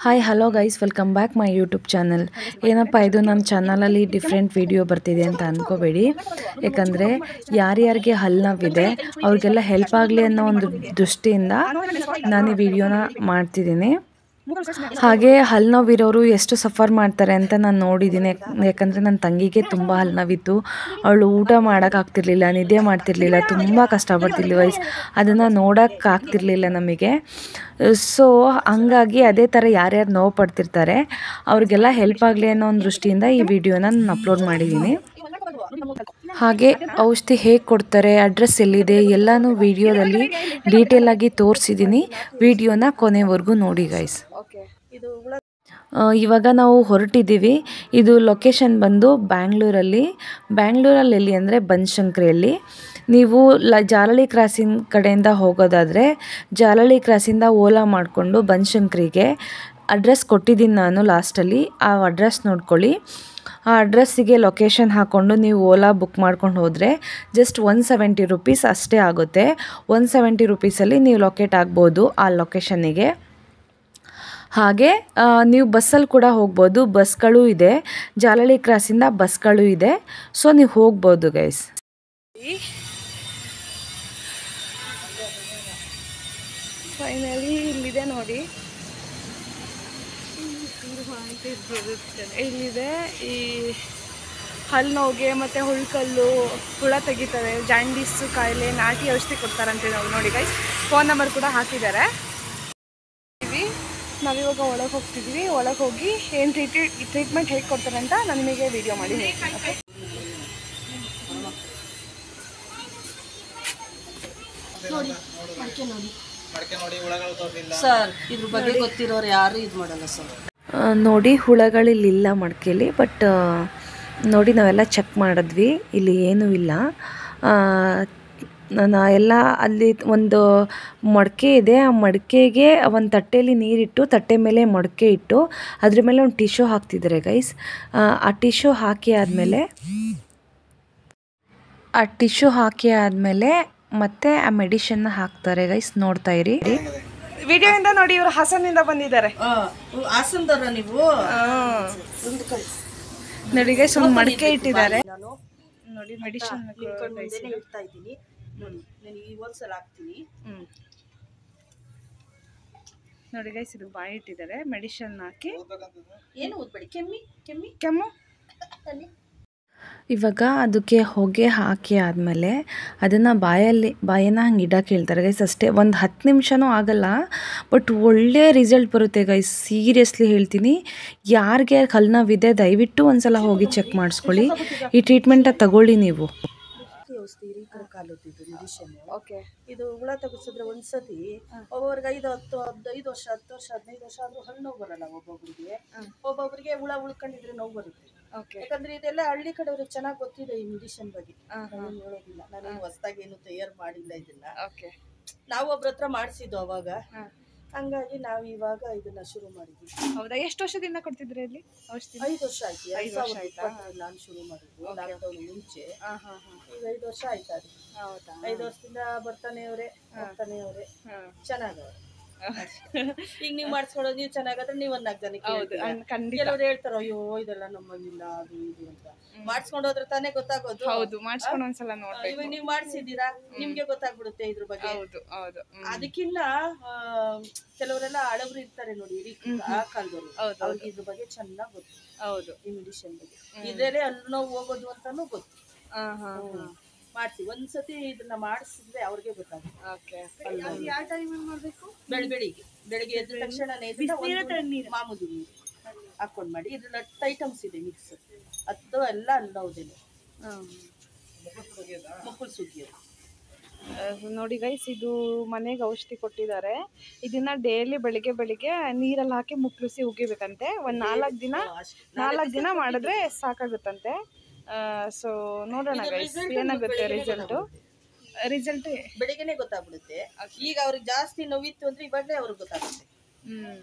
Hi hello guys, welcome back my YouTube channel. ಏನಪ್ಪ ಇದು ನಮ್ಮ ಚಾನಲಲ್ಲಿ ಡಿಫ್ರೆಂಟ್ ವಿಡಿಯೋ ಬರ್ತಿದೆ ಅಂತ ಅಂದ್ಕೋಬೇಡಿ. ಯಾಕಂದರೆ ಯಾರ್ಯಾರಿಗೆ ಹಲ್ಲು ನೋವಿದೆ ಅವ್ರಿಗೆಲ್ಲ ಹೆಲ್ಪ್ ಆಗಲಿ ಅನ್ನೋ ಒಂದು ದೃಷ್ಟಿಯಿಂದ ನಾನು ಈ ವಿಡಿಯೋನ ಮಾಡ್ತಿದ್ದೀನಿ. ಹಾಗೆ ಹಲ್ಲು ನೋವಿರೋರು ಎಷ್ಟು ಸಫರ್ ಮಾಡ್ತಾರೆ ಅಂತ ನಾನು ನೋಡಿದ್ದೀನಿ. ಯಾಕಂದರೆ ನನ್ನ ತಂಗಿಗೆ ತುಂಬ ಹಲ್ಲು ನೋವಿತ್ತು. ಅವಳು ಊಟ ಮಾಡೋಕ್ಕಾಗ್ತಿರ್ಲಿಲ್ಲ, ನಿದ್ದೆ ಮಾಡ್ತಿರ್ಲಿಲ್ಲ, ತುಂಬ ಕಷ್ಟಪಡ್ತಿರ್ಲಿ ವಯಸ್ಸು ಅದನ್ನು ನೋಡೋಕ್ಕಾಗ್ತಿರ್ಲಿಲ್ಲ ನಮಗೆ. ಸೊ ಹಂಗಾಗಿ ಅದೇ ಥರ ಯಾರ್ಯಾರು ನೋವು ಪಡ್ತಿರ್ತಾರೆ ಅವ್ರಿಗೆಲ್ಲ ಹೆಲ್ಪ್ ಆಗಲಿ ಅನ್ನೋ ಒಂದು ದೃಷ್ಟಿಯಿಂದ ಈ ವಿಡಿಯೋನ ನಾನು ಅಪ್ಲೋಡ್ ಮಾಡಿದ್ದೀನಿ. ಹಾಗೆ ಔಷಧಿ ಹೇಗೆ ಕೊಡ್ತಾರೆ, ಅಡ್ರೆಸ್ ಎಲ್ಲಿದೆ ಎಲ್ಲನೂ ವಿಡಿಯೋದಲ್ಲಿ ಡೀಟೇಲಾಗಿ ತೋರಿಸಿದ್ದೀನಿ. ವಿಡಿಯೋನ ಕೊನೆವರೆಗೂ ನೋಡಿ ಗೈಸ್. ಇವಾಗ ನಾವು ಹೊರಟಿದ್ದೀವಿ. ಇದು ಲೊಕೇಶನ್ ಬಂದು ಬ್ಯಾಂಗ್ಳೂರಲ್ಲಿ ಎಲ್ಲಿ ಅಂದರೆ ಬನಶಂಕರಿಯಲ್ಲಿ. ನೀವು ಜಾಲಹಳ್ಳಿ ಕ್ರಾಸಿಂಗ್ ಕಡೆಯಿಂದ ಹೋಗೋದಾದರೆ ಜಾಲಹಳ್ಳಿ ಕ್ರಾಸಿಂದ ಓಲಾ ಮಾಡಿಕೊಂಡು ಬನಶಂಕರಿಗೆ ಅಡ್ರೆಸ್ ಕೊಟ್ಟಿದ್ದೀನಿ ನಾನು ಲಾಸ್ಟಲ್ಲಿ. ಆ ಅಡ್ರೆಸ್ ನೋಡ್ಕೊಳ್ಳಿ. ಆ ಅಡ್ರೆಸ್ಸಿಗೆ ಲೊಕೇಶನ್ ಹಾಕ್ಕೊಂಡು ನೀವು ಓಲಾ ಬುಕ್ ಮಾಡ್ಕೊಂಡು ಹೋದರೆ ಜಸ್ಟ್ 170 ರೂಪೀಸ್ ಅಷ್ಟೇ ಆಗುತ್ತೆ. 170 ರೂಪೀಸಲ್ಲಿ ನೀವು ಲೊಕೇಟ್ ಆಗ್ಬೋದು ಆ ಲೊಕೇಶನ್ನಿಗೆ. ಹಾಗೆ ನೀವು ಬಸ್ಸಲ್ಲಿ ಕೂಡ ಹೋಗ್ಬೋದು. ಬಸ್ಗಳು ಇದೆ, ಜಾಲಹಳ್ಳಿ ಕ್ರಾಸಿಂದ ಬಸ್ಗಳು ಇದೆ. ಸೊ ನೀವು ಹೋಗ್ಬೋದು ಗೈಸ್. ಫೈನಲಿ ಇಲ್ಲಿದೆ ನೋಡಿ, ಇಲ್ಲಿದೆ. ಈ ಹಲ್ಲು ನೋವಿಗೆ ಮತ್ತು ಹುಳ್ಕಲ್ಲು ಹುಳ ತೆಗಿತಾರೆ, ಜಾಂಡೀಸು ಕಾಯಿಲೆ ನಾಟಿ ಔಷಧಿ ಕೊಡ್ತಾರಂತೆ. ನಾವು ನೋಡಿ ಗೈಸ್, ಫೋನ್ ನಂಬರ್ ಕೂಡ ಹಾಕಿದ್ದಾರೆ. ನಾವಿವಾಗ ಒಳಗೆ ಹೋಗ್ತಿದ್ವಿ. ಒಳಗೆ ಹೋಗಿ ಏನು ಟ್ರೀಟ್ಮೆಂಟ್ ಹೇಗೆ ಕೊಡ್ತಾರೆ ಅಂತ ನಾನು ನಿಮಗೆ ವಿಡಿಯೋ ಮಾಡಿ ಹೇಳ್ತೀನಿ. ಓಕೆ, ಸರ್ ಇದ್ರ ಬಗ್ಗೆ ಗೊತ್ತಿರೋರು ಯಾರು ಇದು ಮಾಡಲ್ಲ ಸರ್. ನೋಡಿ ಹುಳಗಳಿಲ್ಲ ಮಡಿಕೆಯಲ್ಲಿ. ಬಟ್ ನೋಡಿ ನಾವೆಲ್ಲ ಚೆಕ್ ಮಾಡಿದ್ವಿ, ಇಲ್ಲಿ ಏನೂ ಇಲ್ಲ. ಎಲ್ಲ ಅಲ್ಲಿ ಒಂದು ಮಡಿಕೆ ಇದೆ. ಆ ಮಡಿಕೆಗೆ ಒಂದು ತಟ್ಟೆಯಲ್ಲಿ ನೀರಿಟ್ಟು, ತಟ್ಟೆ ಮೇಲೆ ಮಡಿಕೆ ಇಟ್ಟು ಅದ್ರ ಮೇಲೆ ಒಂದು ಟಿಶ್ಯೂ ಹಾಕ್ತಿದ್ದಾರೆ ಗೈಸ್. ಆ ಟಿಶ್ಯೂ ಹಾಕಿ ಆದಮೇಲೆ ಮತ್ತೆ ಆ ಮೆಡಿಷನ್ನ ಹಾಕ್ತಾರೆ ಗೈಸ್. ನೋಡ್ತಾ ಇರಿ. ವಿಡಿಯೋಯಿಂದ ನೋಡಿ, ಇವರು ಹಾಸನಿಂದ ಬಂದಿದ್ದಾರೆ. ಹಾಸನದವ್ರ ನೀವು? ನೋಡಿ ಗೈಸ್, ಒಂದು ಮಡಿಕೆ ಇಟ್ಟಿದ್ದಾರೆ. ನೋಡಿ ಮೆಡಿಷನ್ ಇಡ್ತಾ ಇದ್ದೀನಿ. ನಾನು ಈ ಒಂದ್ಸಲ ಹಾಕ್ತೀನಿ. ನೋಡಿ ಗೈಸ್, ಇದು ಬಾಯಿ ಇಟ್ಟಿದ್ದಾರೆ. ಮೆಡಿಷನ್ ಹಾಕಿ ಏನು ಓದ್ಬೇಡಿ, ಕೆಮ್ಮು. ಇವಾಗ ಅದಕ್ಕೆ ಹೊಗೆ ಹಾಕಿ ಆದಮೇಲೆ ಅದನ್ನು ಬಾಯನ್ನು ಹಂಗೆ ಇಡಕ್ಕೆ ಹೇಳ್ತಾರೆ ಗೈಸ್. ಅಷ್ಟೇ, ಒಂದು 10 ನಿಮಿಷನೂ ಆಗಲ್ಲ. ಬಟ್ ಒಳ್ಳೆ ರಿಸಲ್ಟ್ ಬರುತ್ತೆ ಗೈಸ್. ಸೀರಿಯಸ್ಲಿ ಹೇಳ್ತೀನಿ, ಯಾರಿಗೆ ಹಲ್ಲು ನೋವಿದೆ ದಯವಿಟ್ಟು ಒಂದ್ಸಲ ಹೋಗಿ ಚೆಕ್ ಮಾಡಿಸ್ಕೊಳ್ಳಿ. ಈ ಟ್ರೀಟ್ಮೆಂಟ ತಗೊಳ್ಳಿ ನೀವು. ಓಕೆ, ಇದು ಹುಳ ತೆಗಿಸಿದ್ರೆ ಒಂದ್ಸತಿ ಒಬ್ಬೊಬ್ರಿಗೆ 5 ವರ್ಷ 10 ವರ್ಷ 15 ವರ್ಷ ಆದ್ರೂ ಹಲ್ಲು ನೋವು ಬರಲ್ಲ. ಒಬ್ಬೊಬ್ರಿಗೆ ಹುಳ ಉಳ್ಕೊಂಡಿದ್ರೆ ನೋವು ಬರುತ್ತೆ. ಯಾಕಂದ್ರೆ ಇದೆಲ್ಲ ಹಳ್ಳಿ ಕಡೆಯವ್ರಿಗೆ ಚೆನ್ನಾಗಿ ಗೊತ್ತಿದೆ ಈ ಮೆಡಿಷನ್ ಬಗ್ಗೆ. ಹೇಳೋದಿಲ್ಲ, ನಾನು ಹೊಸದಾಗಿ ಏನು ತಯಾರು ಮಾಡಿಲ್ಲ ಇದನ್ನ. ನಾವು ಒಬ್ರ ಹತ್ರ ಮಾಡಿಸಿದ್ದು ಅವಾಗ, ಹಂಗಾಗಿ ನಾವು ಇವಾಗ ಇದನ್ನ ಶುರು ಮಾಡಿದ್ವಿ. ಹೌದಾ? ಎಷ್ಟು ವರ್ಷದಿಂದ ಕೊಡ್ತಿದ್ರಿ ಇಲ್ಲಿ ಔಷಧಿ? 5 ವರ್ಷ ಆಯ್ತು. 2020 ನಾನು ಶುರು ಮಾಡಿದ್ದು, ಲಾಕ್ಡೌನ್ ಮುಂಚೆ. ಈಗ 5 ವರ್ಷ ಆಯ್ತು. ಅದು 5 ವರ್ಷದಿಂದ ಬರ್ತಾನೆ ಅವರೇ ಚೆನ್ನಾಗವ್ರೆ. ಈಗ ನೀವು ಮಾಡಿಸ್ಕೊಳ್ಳೋದು, ನೀವು ಚೆನ್ನಾಗಾದ್ರೆ ನೀವು 4 ಜನಕ್ಕೆ ಕೆಲವ್ರು ಹೇಳ್ತಾರ, ಅಯ್ಯೋ ಇದೆಲ್ಲ ನಮ್ಮಂಗಿಲ್ಲ ಅದು ಇದು ಅಂತ. ಮಾಡಿಸ್ಕೊಂಡು ಹೋದ್ರೆ ತಾನೇ ಗೊತ್ತಾಗೋದು. ಹೌದು, ಮಾಡಿಸ್ಕೊಂಡು ಒಂದ್ಸಲ ನೋಡ್ಬೇಕು. ಇವಾಗ ನೀವು ಮಾಡಿಸಿದ್ದೀರಾ, ನಿಮ್ಗೆ ಗೊತ್ತಾಗ್ಬಿಡುತ್ತೆ ಇದ್ರ ಬಗ್ಗೆ. ಅದಕ್ಕಿನ್ನ ಕೆಲವರೆಲ್ಲ ಹಳಬ್ರು ಇರ್ತಾರೆ ನೋಡಿ, ಆ ಕಾಲದವರು, ಅವ್ರಿಗೆ ಇದ್ರ ಬಗ್ಗೆ ಚೆನ್ನಾಗಿ ಗೊತ್ತು. ಹೌದು, ಈ ಮೆಡಿಷನ್ ಬಗ್ಗೆ ಇದ್ರೇನೆ ಹಲ್ಲು ನೋವು ಹೋಗೋದು ಅಂತಾನು ಗೊತ್ತು. ಮಾಡಿಸಿ ಒಂದ್ಸತಿ ಇದನ್ನ ಮಾಡಿಸಿದ್ರೆ ಅವ್ರಿಗೆ ಗೊತ್ತಾಗುತ್ತೆ. ಬೆಳಿಗ್ಗೆ ಎದ್ದ ತಕ್ಷಣ ಮಾಮೂಲಿ ನೀರು ಹಾಕೊಂಡ್ ಮಾಡಿ. ಇದ್ರಲ್ಲಿ 10 ಐಟಮ್ಸ್ ಇದೆ ಮಿಕ್ಸ್. 10 ಎಲ್ಲ ಹಲ್ಲೋದೇನೆ. ಮಕ್ಕಳು ಸುಗ್ಗಿಯೋದು ನೋಡಿ ಗೈಸ್, ಇದು ಮನೆಗೆ ಔಷಧಿ ಕೊಟ್ಟಿದ್ದಾರೆ. ಇದನ್ನ ಡೈಲಿ ಬೆಳಿಗ್ಗೆ ನೀರಲ್ಲಿ ಹಾಕಿ ಮುಕ್ಕಳಿಸಿ ಉಗಿಬೇಕಂತೆ. ಒಂದು 4 ದಿನ ಮಾಡಿದ್ರೆ ಸಾಕಾಗುತ್ತಂತೆ. ಸೊ ನೋಡೋಣ ಗೈಸ್, ಏನಾಗುತ್ತೆ ರಿಸಲ್ಟ್ ಬೆಳಿಗ್ಗೆನೆ ಗೊತ್ತಾಗ್ಬಿಡುತ್ತೆ. ಈಗ ಅವ್ರಿಗೆ ಜಾಸ್ತಿ ನೋವಿತ್ತು ಅಂದ್ರೆ ಇವಾಗಲೇ ಅವ್ರಿಗೆ ಗೊತ್ತಾಗುತ್ತೆ.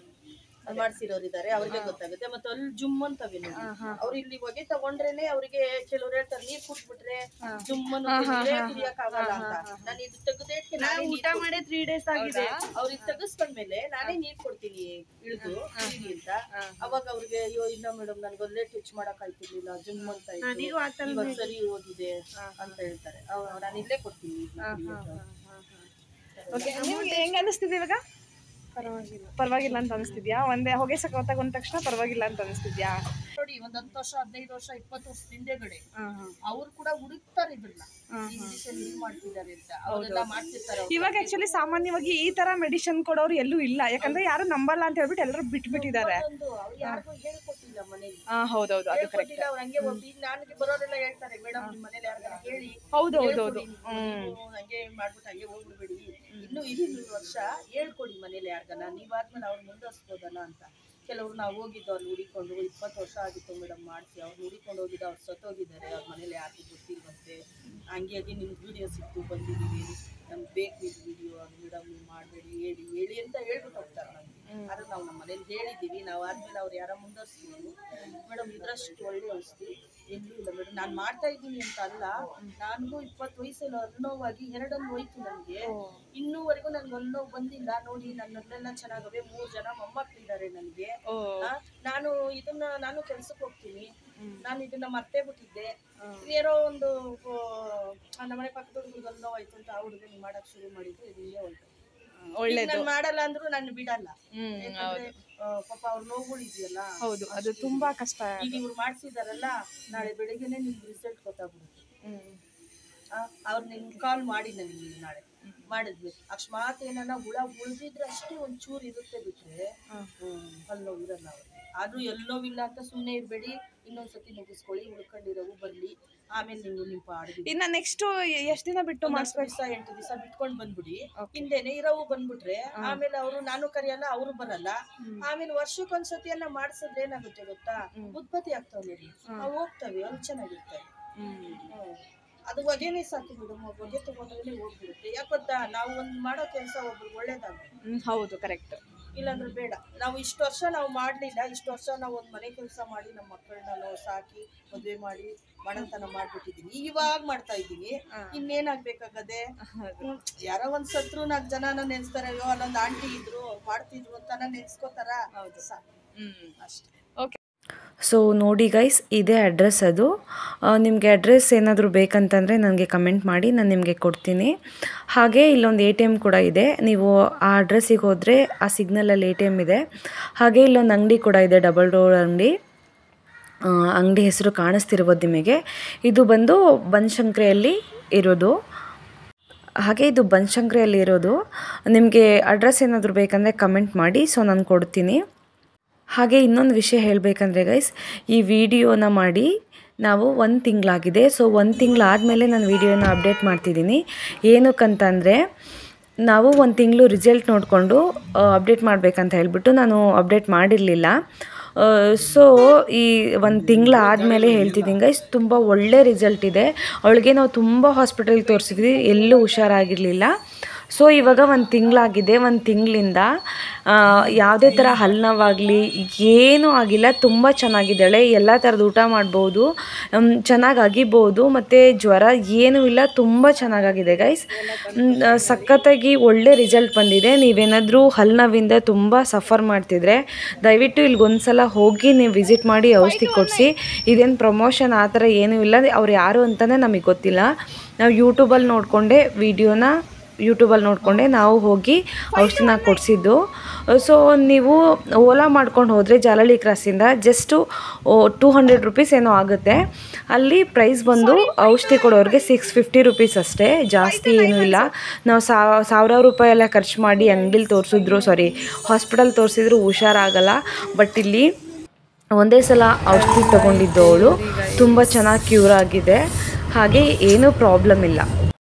ಮಾಡ್ಸಿರೋರು ಇದಾರೆ, ಅವ್ರಿಗೆ ಗೊತ್ತಾಗುತ್ತೆ. ಮತ್ತೆ ಅಲ್ಲಿ ಜುಮ್ ಅಂತವೆ ನೋಡಿ, ಅವ್ರು ಇಲ್ಲಿ ಹೊಗೆ ತಗೊಂಡ್ರೇನೆ ಅವ್ರಿಗೆ ಕೆಲವ್ರು ಹೇಳ್ತಾರೆ ನೀರ್ ಕುಟ್ಬಿಟ್ರೆ ಜುಮ್ಮನ್ನು ಕುಡಿಯಕ್ ಆಗಲ್ಲ ಅಂತ. ನಾನು ಇದು ತೆಗೆದೇಟ್ಗೆ ನಾನೇ ಊಟ ಮಾಡಿ 3 days ಆಗಿದೆ. ಅವ್ರಿಗೆ ತೆಗಿಸ್ಕೊಂಡ್ಮೇಲೆ ನಾನೇ ನೀರ್ ಕೊಡ್ತೀನಿ ಇಳಿದು ಅಂತ. ಅವಾಗ ಅವ್ರಿಗೆ ಅಯ್ಯೋ ಇಲ್ಲ ಮೇಡಮ್ ನನ್ಗೆ ಒಳ್ಳೆ ಟಚ್ ಮಾಡಕ್ ಆಯ್ತಿರ್ಲಿಲ್ಲ, ಜುಮ್ ಅಂತ ಇವಾಗ ಸರಿ ಹೋಗಿದೆ ಅಂತ ಹೇಳ್ತಾರೆ. ನಾನು ಇಲ್ಲೇ ಕೊಡ್ತೀನಿ. ನಿಮ್ಗೆ ಹೆಂಗ ಅನಿಸ್ತಿದೆ ಇವಾಗ? ಪರವಾಗಿಲ್ಲ ಅಂತ ಅನಿಸ್ತಿದ್ಯಾ? ಒಂದೇ ಹೊಗೆ ತಗೊಂಡ ತಕ್ಷಣ ಪರವಾಗಿಲ್ಲ ಅಂತ ಅನಿಸ್ತಿದ್ಯಾ? ನೋಡಿ, ಒಂದ್ 10 ವರ್ಷ 15 ವರ್ಷ 20 ವರ್ಷ ಹಿಂದೆಗಡೆ ಅವ್ರು ಕೂಡ ಹುಡುಕ್ತಾರೆ ಇದ್ರನ್ನ ಮಾಡ್ತಿದ್ದಾರೆ ಅಂತ, ಅವರೆಲ್ಲ ಮಾಡ್ತಿರ್ತಾರೆ. ಇವಾಗ ಆಕ್ಚುಲಿ ಸಾಮಾನ್ಯವಾಗಿ ಈ ತರ ಮೆಡಿಸಿನ್ ಕೊಡೋರು ಎಲ್ಲೂ ಇಲ್ಲ, ಯಾಕಂದ್ರೆ ಯಾರು ನಂಬಲ್ಲ ಅಂತ ಹೇಳ್ಬಿಟ್ಟು ಎಲ್ಲರೂ ಬಿಟ್ಬಿಟ್ಟಿದ್ದಾರೆ. ಯಾರಿಗೂ ಹೇಳ್ಕೊಟ್ಟಿಲ್ಲ ಮನೇಲಿ. ಹೌದೌದು, ಅದು ಕರೆಕ್ಟ್. ಅವ್ರು ಹಂಗೆ ನನಗೆ ಬರೋರೆಲ್ಲ ಹೇಳ್ತಾರೆ ಮೇಡಮ್ ನಿಮ್ ಮನೇಲಿ ಯಾರಿಗಾರ ಹೇಳಿ ಹೌದೌದೌದು ಹಂಗೆ ಮಾಡ್ಬಿಟ್ಟು ಹಂಗೆ ಹೋಗ್ಬಿಡ್ಬೇಡಿ, ಇನ್ನು 2 ವರ್ಷ ಹೇಳ್ಕೊಡಿ ಮನೇಲಿ ಯಾರಿಗಾನ, ನೀವಾದ್ಮೇಲೆ ಅವ್ರು ಮುಂದುವರ್ಸ್ಬೋದಲ್ಲ ಅಂತ. ಕೆಲವ್ರು ನಾವು ಹೋಗಿದ್ದು ಅಲ್ಲಿ ಹುಡಿಕೊಂಡು 20 ವರ್ಷ ಆಗಿತ್ತು ಮೇಡಮ್ ಮಾಡಿಸಿ, ಅವ್ರು ಹುಡಿಕೊಂಡು ಹೋಗಿದ್ದು ಅವ್ರು ಸತ್ತೋಗಿದ್ದಾರೆ, ಅವ್ರ ಮನೇಲಿ ಯಾರಿಗೂ ಗೊತ್ತಿಲ್ವಂತೆ. ಹಂಗಾಗಿ ನಿಮ್ಗೆ ವಿಡಿಯೋ ಸಿಕ್ತು ಬಂದಿದ್ದೀವಿ, ನಮ್ಗೆ ಬೇಕು ಇದು ವಿಡಿಯೋ, ಮೇಡಮ್ ನೀವು ಮಾಡಬೇಡಿ ಹೇಳಿ ಅಂತ ಹೇಳ್ಬಿಟ್ಟು ಹೋಗ್ತಾರೆ ನಮ್ಗೆ. ಆದ್ರೆ ನಾವು ನಮ್ಮ ಮನೇಲಿ ಹೇಳಿದ್ದೀವಿ, ನಾವು ಆದ್ಮೇಲೆ ಅವ್ರು ಯಾರ ಮುಂದುವರ್ಸ್ಬೋದು ಮೇಡಮ್, ಇದ್ರಷ್ಟು ಒಳ್ಳೆ ಔಷಧಿ ಎಲ್ಲೂ ಇಲ್ಲ ಮೇಡಮ್. ನಾನು ಮಾಡ್ತಾ ಇದ್ದೀನಿ ಅಂತ ಅಲ್ಲ, ನನಗೂ 20 ವಯಸ್ಸಲ್ಲಿ ಹಲ್ಲುನೋವಾಗಿ 2 ಹೋಯ್ತು ನನಗೆ, ಇನ್ನೂವರೆಗೂ ನನ್ಗೆ ಹಲ್ಲುನೋವು ಬಂದಿಲ್ಲ. ನೋಡಿ ನನ್ನಲ್ಲೆಲ್ಲ ಚೆನ್ನಾಗವೆ, 3 ಜನ ಮೊಮ್ಮಕ್ಕಳಿದ್ದಾರೆ ನನಗೆ. ನಾನು ಕೆಲ್ಸಕ್ಕೆ ಹೋಗ್ತೀನಿ, ನಾನು ಇದನ್ನ ಮರ್ತೇ ಬಿಟ್ಟಿದ್ದೆ. ಏನೋ ಒಂದು ನಮ್ಮನೆ ಪಕ್ಕದ ಹುಡುಗರಿಗೆ ಹಲ್ಲುನೋವಾಯ್ತು ಅಂತ ಆ ಹುಡುಗ ಮಾಡಕ್ ಶುರು ಮಾಡಿದ್ದು, ಇದು ಹೋಯ್ತು. ನಾನು ಮಾಡಲ್ಲ ಅಂದ್ರು ನಾನು ಬಿಡಲ್ಲ, ಪಾಪ ಅವ್ರ ನೋವುಗಳಿದೆಯಲ್ಲ. ಹೌದು, ಅದು ತುಂಬಾ ಕಷ್ಟ. ಈಗ ಇವ್ರು ಮಾಡ್ಸಿದಾರಲ್ಲ, ನಾಳೆ ಬೆಳಿಗ್ಗೆನೆ ನಿಮ್ಗೆ ರಿಸಲ್ಟ್ ಗೊತ್ತಾಗ್ಬಿಡುತ್ತೆ. ಅವ್ರು ನಿಮ್ಗೆ ಕಾಲ್ ಮಾಡಿ ನನಗೆ ನಾಳೆ ಮಾಡಿದ್ವಿ, ಅಕಸ್ಮಾತ್ ಏನಾರ ಹುಳ ಉಳಿದಿದ್ರೆ ಅಷ್ಟೇ ಒಂಚೂರು ಇರುತ್ತೆ, ಬಿಟ್ರೆ ಅಲ್ಲಿ ನೋವು ಇರಲ್ಲ ಅವ್ರಿಗೆ. ಆದ್ರೂ ಎಲ್ಲಿ ನೋವಿಲ್ಲ ಅಂತ ಸುಮ್ಮನೆ ಇರಬೇಡಿ, ಇನ್ನೊಂದ್ಸತಿ ಮುಗಿಸ್ಕೊಳ್ಳಿ, ಉಳ್ಕೊಂಡಿರೋವು ಬರ್ಲಿ, ಆಮೇಲೆ ನೀವು ನಿಮ್ಮ ಪಾಡಿಗೆ. ಇನ್ನ ನೆಕ್ಸ್ಟ್ ಎಷ್ಟು ದಿನ ಬಿಟ್ಟು ಮಾಡಿಸ್ಬೇಕು? 8 ದಿವಸ ಬಿಟ್ಕೊಂಡು ಬಂದ್ಬಿಡಿ, ಹಿಂದೆನೆ ಇರೋವು ಬಂದ್ಬಿಟ್ರೆ ಆಮೇಲೆ ಅವರು ನಾನು ಕರೆಯಲ್ಲ, ಅವರು ಬರಲ್ಲ. ಆಮೇಲೆ ವರ್ಷಕ್ಕೊಂದ್ಸತಿ ಎಲ್ಲ ಮಾಡ್ಸಿದ್ರೆ ಏನಾಗುತ್ತೆ ಗೊತ್ತಾ, ಉತ್ಪತ್ತಿ ಆಗ್ತಾವ ನೋಡಿ, ಅವು ಹೋಗ್ತವೆ, ಅವು ಚೆನ್ನಾಗಿರ್ತವೆ. ಅದು ಹೊಗೆನೇ ಸಾಕು ಮೇಡಮ್, ಹೊಗೆ ತಗೊಂಡ್ರೆ ಹೋಗ್ಬಿಡುತ್ತೆ. ಯಾಕೊತ್ತಾ, ನಾವು ಒಂದು ಮಾಡೋ ಕೆಲಸ ಒಬ್ರು ಒಳ್ಳೇದಾಗುತ್ತೆ. ಹೌದು, ಕರೆಕ್ಟ್. ಇಲ್ಲಾಂದ್ರೆ ಬೇಡ. ನಾವು ಇಷ್ಟು ವರ್ಷ ನಾವು ಮಾಡಲಿಲ್ಲ, ಇಷ್ಟು ವರ್ಷ ನಾವು ಒಂದು ಮನೆ ಕೆಲಸ ಮಾಡಿ ನಮ್ಮ ಮಕ್ಕಳನ್ನ ಸಾಕಿ ಮದುವೆ ಮಾಡಿ ಬಡತನ ಮಾಡ್ಬಿಟ್ಟಿದೀನಿ, ಇವಾಗ ಮಾಡ್ತಾ ಇದ್ದೀನಿ, ಇನ್ನೇನಾಗ್ಬೇಕಾಗದೆ? ಯಾರೋ ಒಂದ್ ಸತ್ರು 4 ಜನನ ನೆನ್ಸ್ತಾರೆ, ಅಯ್ಯೋ ಅಲ್ಲೊಂದು ಆಂಟಿ ಇದ್ರು ಮಾಡ್ತಿದ್ರು ಅಂತ ನೆನ್ಸ್ಕೋತಾರ. ಹೌದು, ಸಾಕು ಅಷ್ಟೇ. ಓಕೆ, ಸೊ ನೋಡಿ ಗೈಸ್, ಇದೇ ಅಡ್ರೆಸ್. ಅದು ನಿಮಗೆ ಅಡ್ರೆಸ್ ಏನಾದರೂ ಬೇಕಂತಂದರೆ ನನಗೆ ಕಮೆಂಟ್ ಮಾಡಿ, ನಾನು ನಿಮಗೆ ಕೊಡ್ತೀನಿ. ಹಾಗೆ ಇಲ್ಲೊಂದು ATM ಕೂಡ ಇದೆ, ನೀವು ಆ ಅಡ್ರೆಸ್ಸಿಗೆ ಹೋದರೆ ಆ ಸಿಗ್ನಲಲ್ಲಿ ATM ಇದೆ. ಹಾಗೆ ಇಲ್ಲೊಂದು ಅಂಗಡಿ ಕೂಡ ಇದೆ, ಡಬಲ್ ಡೋರ್ ಅಂಗಡಿ ಹೆಸರು ಕಾಣಿಸ್ತಿರ್ಬೋದು ನಿಮಗೆ. ಇದು ಬಂದು ಬನಶಂಕರಿಯಲ್ಲಿ ಇರೋದು. ಹಾಗೆ ಇದು ಬನಶಂಕರಿಯಲ್ಲಿ ಇರೋದು. ನಿಮಗೆ ಅಡ್ರೆಸ್ ಏನಾದರೂ ಬೇಕಂದರೆ ಕಮೆಂಟ್ ಮಾಡಿ, ಸೊ ನಾನು ಕೊಡ್ತೀನಿ. ಹಾಗೆ ಇನ್ನೊಂದು ವಿಷಯ ಹೇಳಬೇಕಂದ್ರೆ ಗೈಸ್, ಈ ವಿಡಿಯೋನ ಮಾಡಿ ನಾವು 1 ತಿಂಗಳಾಗಿದೆ. ಸೊ 1 ತಿಂಗಳಾದಮೇಲೆ ನಾನು ವಿಡಿಯೋನ ಅಪ್ಡೇಟ್ ಮಾಡ್ತಿದ್ದೀನಿ. ಏನಕ್ಕಂತಂದರೆ ನಾವು 1 ತಿಂಗಳು ರಿಸಲ್ಟ್ ನೋಡಿಕೊಂಡು ಅಪ್ಡೇಟ್ ಮಾಡಬೇಕಂತ ಹೇಳಿಬಿಟ್ಟು ನಾನು ಅಪ್ಡೇಟ್ ಮಾಡಿರಲಿಲ್ಲ. ಸೊ ಈ 1 ತಿಂಗಳಾದಮೇಲೆ ಹೇಳ್ತಿದ್ದೀನಿ ಗೈಸ್, ತುಂಬ ಒಳ್ಳೆ ರಿಸಲ್ಟ್ ಇದೆ. ಅವಳಿಗೆ ನಾವು ತುಂಬ ಹಾಸ್ಪಿಟಲ್ಗೆ ತೋರಿಸಿದ್ವಿ, ಎಲ್ಲೂ ಹುಷಾರಾಗಿರಲಿಲ್ಲ. ಸೊ ಇವಾಗ 1 ತಿಂಗಳಾಗಿದೆ. 1 ತಿಂಗಳಿಂದ ಯಾವುದೇ ಥರ ಹಲ್ಲು ನೋವಾಗಲಿ ಏನೂ ಆಗಿಲ್ಲ, ತುಂಬ ಚೆನ್ನಾಗಿದ್ದಾಳೆ. ಎಲ್ಲ ಥರದ ಊಟ ಮಾಡ್ಬೋದು, ಚೆನ್ನಾಗಿ ಅಗಿಬೋದು, ಮತ್ತು ಜ್ವರ ಏನೂ ಇಲ್ಲ, ತುಂಬ ಚೆನ್ನಾಗಾಗಿದೆ ಗೈಸ್. ಸಖತ್ತಾಗಿ ಒಳ್ಳೆ ರಿಸಲ್ಟ್ ಬಂದಿದೆ. ನೀವೇನಾದರೂ ಹಲ್ಲು ನೋವಿಂದ ತುಂಬ ಸಫರ್ ಮಾಡ್ತಿದ್ರೆ ದಯವಿಟ್ಟು ಇಲ್ಲಿಗೊಂದು ಸಲ ಹೋಗಿ ನೀವು ವಿಸಿಟ್ ಮಾಡಿ ಔಷಧಿ ಕೊಡಿಸಿ. ಇದೇನು ಪ್ರಮೋಷನ್ ಆ ಥರ ಏನೂ ಇಲ್ಲ, ಅವ್ರು ಯಾರು ಅಂತಲೇ ನಮಗೆ ಗೊತ್ತಿಲ್ಲ. ನಾವು ಯೂಟ್ಯೂಬಲ್ಲಿ ನೋಡಿಕೊಂಡೆ ನಾವು ಹೋಗಿ ಔಷಧಿನ ಕೊಡಿಸಿದ್ದು. ಸೊ ನೀವು ಓಲಾ ಮಾಡ್ಕೊಂಡು ಹೋದರೆ ಜಾಲಹಳ್ಳಿ ಕ್ರಾಸಿಂದ ಜಸ್ಟು 200 ರೂಪೀಸ್ ಏನೋ ಆಗುತ್ತೆ. ಅಲ್ಲಿ ಪ್ರೈಸ್ ಬಂದು ಔಷಧಿ ಕೊಡೋರಿಗೆ 650 ರೂಪೀಸ್ ಅಷ್ಟೇ, ಜಾಸ್ತಿ ಏನೂ ಇಲ್ಲ. ನಾವು ಸಾವಿರಾರು ರೂಪಾಯಿ ಎಲ್ಲ ಖರ್ಚು ಮಾಡಿ ಅಂಗಡಿಲಿ ಹಾಸ್ಪಿಟಲ್ ತೋರಿಸಿದ್ರು ಹುಷಾರಾಗಲ್ಲ. ಬಟ್ ಇಲ್ಲಿ ಒಂದೇ ಸಲ ಔಷಧಿ ತೊಗೊಂಡಿದ್ದು ಅವಳು, ತುಂಬ ಚೆನ್ನಾಗಿ ಕ್ಯೂರ್ ಆಗಿದೆ. ಹಾಗೆ ಏನೂ ಪ್ರಾಬ್ಲಮ್ ಇಲ್ಲ.